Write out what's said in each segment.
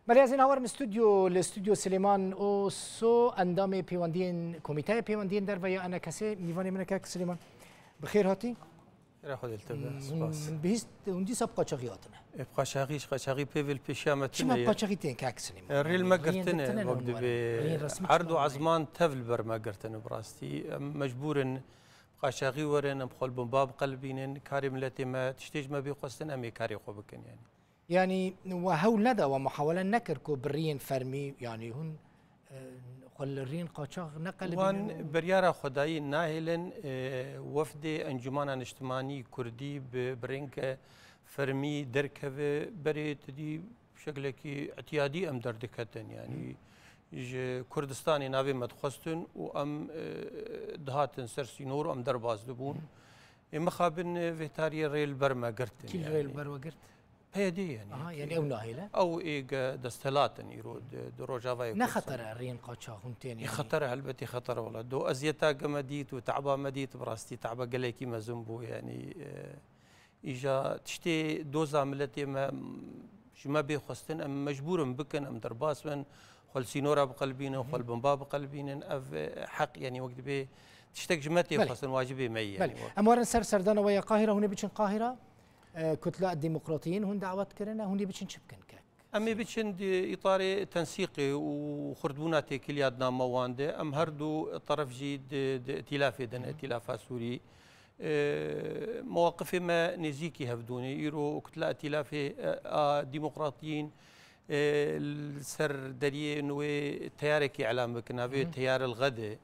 ملازين هاور الاستوديو سليمان او سو اندام پیوندین کمیته پیوندین در ویا انا کسی میوانی من که سليمان بخير هاتي خذ التبع سباس من بهست وندي سب قاچاغياتنا قاچاغي بيفل بيشامتنا شما قاچاغيتين كاك سليمان الريل ما قرتنا وقت بعرض عزمان تفل بر ما قرتنا براستي مجبور قاچاغي ورن بخل باب قلبين كاري ملتي ما تشتيج ما بيقصن امي كاري خو بكن يعني وهول ندى ومحاولة نكركو برين فرمي يعني هن خل الرين قاچاغ نقل وان بريارا خداي ناهلن وفد انجمان اجتماعي كردي برينك فرمي دركه بريت دي بشكل كي اعتيادي ام دردكتن يعني كردستاني نافي مدخستن وام دهاتن سرسي نور ام درباز دبون مخابن فيتاري ريل برما قرتن كل ريل برما قرت هيدي يعني او ناهله او ايج دستلاتن يرود دروجافاي نخطر الرين قاچاغ هنتين يعني خطر هلبتي خطر ولا دو ازيتا قمديت وتعبا مديت براستي تعبا قليكي ما زنبو يعني اجا تشتي دوزا ملتي ما شما بيخستن ام مجبور بكن ام درباس من خل سينورا بقلبينا وخل بنبا بقلبينا اف حق يعني وقت بي تشتك جمتي خاصن واجبي مي يعني اموار سردانه ويا قاهره هنا بتشن قاهره كتلة الديمقراطيين هون دعوات كرنا هون بتشن شبكن كاك امي بتشن اطار تنسيقي وخردبوناتي كلياتنا موانده ام هردو طرف جيد ائتلاف دن ائتلاف سوري مواقف ما نزيكي هفدوني يرو كتلة ائتلاف ديمقراطيين السر دليل انه تيارك اعلام بكنا في تيار الغد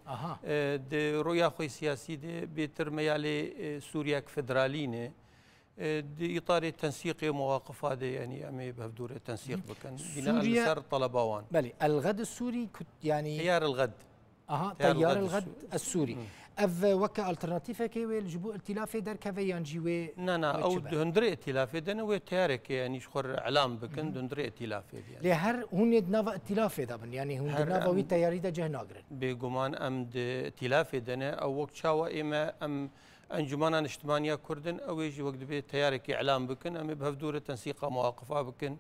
رؤيا خوي سياسي بترميالي سوريا فدرالينه دي اطار التنسيق مواقف هذا يعني امي بهدور التنسيق بكن بناء على سر طلباوان بلي الغد السوري يعني تيار الغد تيار الغد السوري اف وكا الترناتيفا كي الجبو ائتلاف در كفيان جيوي نا او دندري ائتلاف دنا و تيارك يعني شخر اعلام بكن دندري ائتلاف يعني لهر هون نافا ائتلاف دبن يعني هون نافا وي تياري دا جهناغر بيغمان ام ائتلاف دنا او وقت شاوا اما ام انجمان اجتماعيه كردن او يجي وقت بي تيارك اعلام بكن ام بهدور تنسيق مواقفها بكن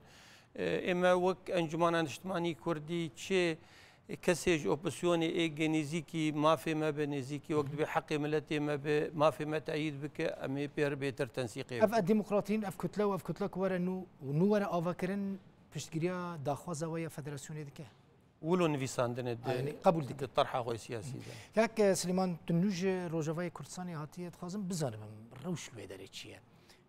اما وك انجمان اجتماعي كردي تشي كسيج اوبسيوني اي نيزيكي ما في ما بنيزيكي وقت بحق ملتي ما في ما تأييد بك امي بير بيتر تنسيقي اف الديمقراطيين اف كتله واف كتله ورا نو ورا افكرن بشتغريا داخوازا ويا فدراسيون ديك ولو نفيساندن يعني قبول ديك الطرحه خوي سياسي ياك سليمان تنوج روجافاي كردستاني هاتيه تخازم بزانم روش لو اداري تشيه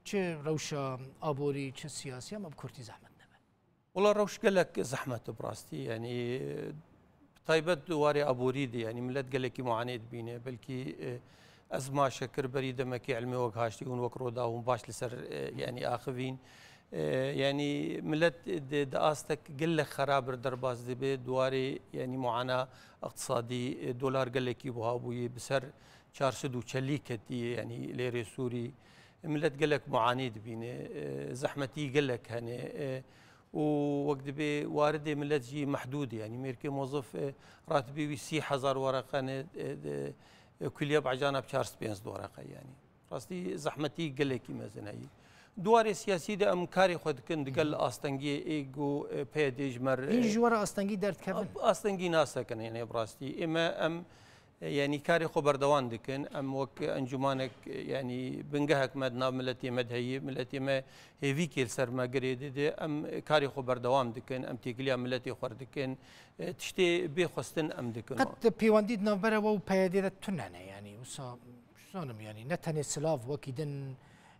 تش روشا ابوري تش سياسيه ما بكرتي زحمه نبا والله روش قال لك زحمه براستي يعني طيبت واري ابوريدي يعني ملت قال لك معاناه بينه بلكي ازما شكر بريده مكي علمي وقهاشتي وكرودا ومباش لسر يعني اخذين يعني ملت داستك قل لك خرابر درباز دبي دواري يعني معاناه اقتصادي دولار قال لك يبوها بسر 440 كتي يعني ليري سوري ملت قال لك معاناه بينه زحمتي قال لك هنا ووقت بي واردة ملت جي محدود يعني ميركي موظف راتبي ويسي 1000 ورقة كل يوم عجانا بشارس بينز ورقة يعني راستي زحمتي قال لك مثلا هي دوار سياسي ده امكاري خد كند قال استنجي ايجو بيديج مر ايج ورا استنجي درت كفن استنجي ناسا كان يعني براستي اما ام يعني كاري خبر دوان دكن ام وك انجمانك يعني بنجهك مدنا ملتي مدهي ملتي ما هيفيكيل سر ما قريد ام كاري خبر دوام دكن ام تيكليا ملتي خور دكن تشتي بيخستن ام دكن قد بيوانديد نافرا و بيديد تنانا يعني وصا شلونم يعني نتني سلاف وكيدن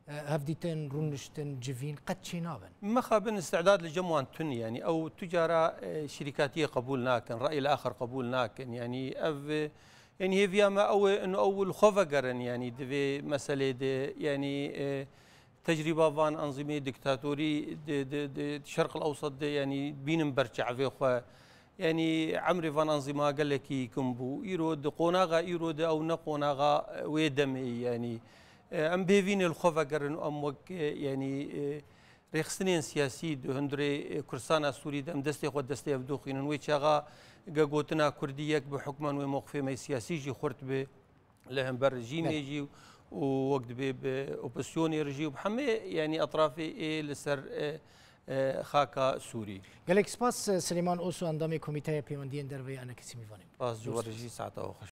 هفديتن رونشتن جفين قد شينابن ما خابن استعداد لجموان تن يعني او تجاره شركاتيه قبول ناكن راي الاخر قبول ناكن يعني اف يعني هي فيما او انه اول خوفقرن يعني دي مساله دي يعني تجربه فان انظمه ديكتاتوري دي الشرق الاوسط دي يعني بين برشع في خو يعني عمري فان انظمه قال لك كمبو يرود قوناغا يرود او نقوناغا ويدمي يعني ام بيفين الخوفقرن ام وك يعني ريخستنين سياسي هندري كرسانا سوري دم دستي خو دستي بدوخين ويتشاغا قوتنا كرديك بحكما وموقف ما سياسي جي خرط به لهم بر جيم يجي ووقت به اوبسيون يرجي وبحمي يعني اطراف لسر خاکە سووری گەلێک سپاس سلێمان ئۆس و ئەندامی کۆمیتای پەیوەندیان دەربەی ئەنە کەسی میوانیم باز جووەڕژی ساعتەوە خۆش